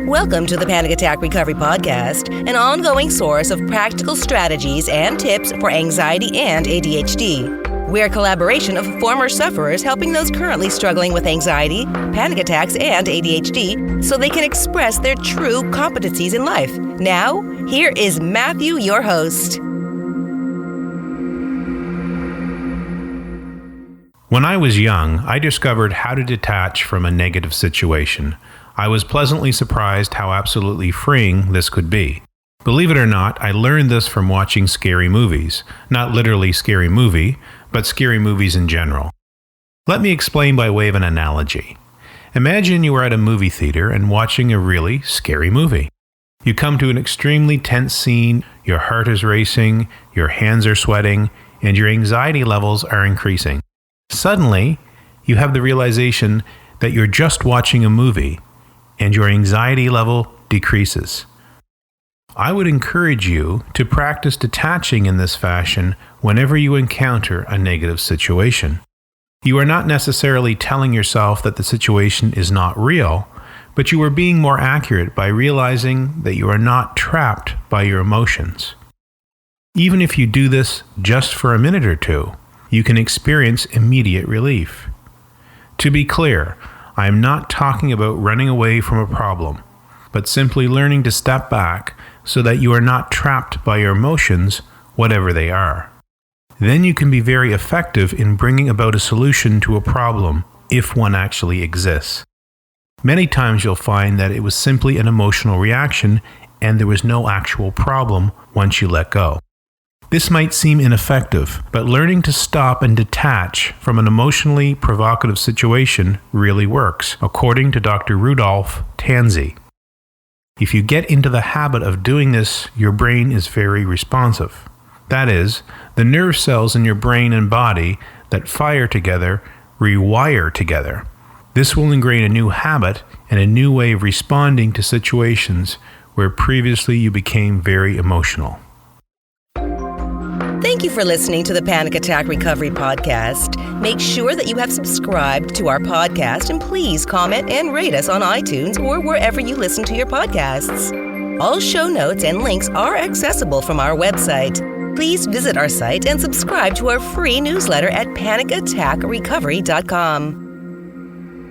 Welcome to the Panic Attack Recovery Podcast, an ongoing source of practical strategies and tips for anxiety and ADHD. We're a collaboration of former sufferers helping those currently struggling with anxiety, panic attacks, and ADHD so they can express their true competencies in life. Now, here is Matthew, your host. When I was young, I discovered how to detach from a negative situation. I was pleasantly surprised how absolutely freeing this could be. Believe it or not, I learned this from watching scary movies. Not literally Scary Movie, but scary movies in general. Let me explain by way of an analogy. Imagine you are at a movie theater and watching a really scary movie. You come to an extremely tense scene, your heart is racing, your hands are sweating, and your anxiety levels are increasing. Suddenly, you have the realization that you're just watching a movie, and your anxiety level decreases. I would encourage you to practice detaching in this fashion whenever you encounter a negative situation. You are not necessarily telling yourself that the situation is not real, but you are being more accurate by realizing that you are not trapped by your emotions. Even if you do this just for a minute or two, you can experience immediate relief. To be clear, I am not talking about running away from a problem, but simply learning to step back so that you are not trapped by your emotions, whatever they are. Then you can be very effective in bringing about a solution to a problem, if one actually exists. Many times you'll find that it was simply an emotional reaction and there was no actual problem once you let go. This might seem ineffective, but learning to stop and detach from an emotionally provocative situation really works, according to Dr. Rudolph Tanzi. If you get into the habit of doing this, your brain is very responsive. That is, the nerve cells in your brain and body that fire together rewire together. This will ingrain a new habit and a new way of responding to situations where previously you became very emotional. Thank you for listening to the Panic Attack Recovery Podcast. Make sure that you have subscribed to our podcast and please comment and rate us on iTunes or wherever you listen to your podcasts. All show notes and links are accessible from our website. Please visit our site and subscribe to our free newsletter at panicattackrecovery.com.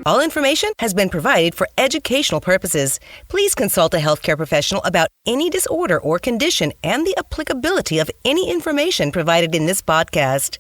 All information has been provided for educational purposes. Please consult a healthcare professional about any disorder or condition and the applicability of any information provided in this podcast.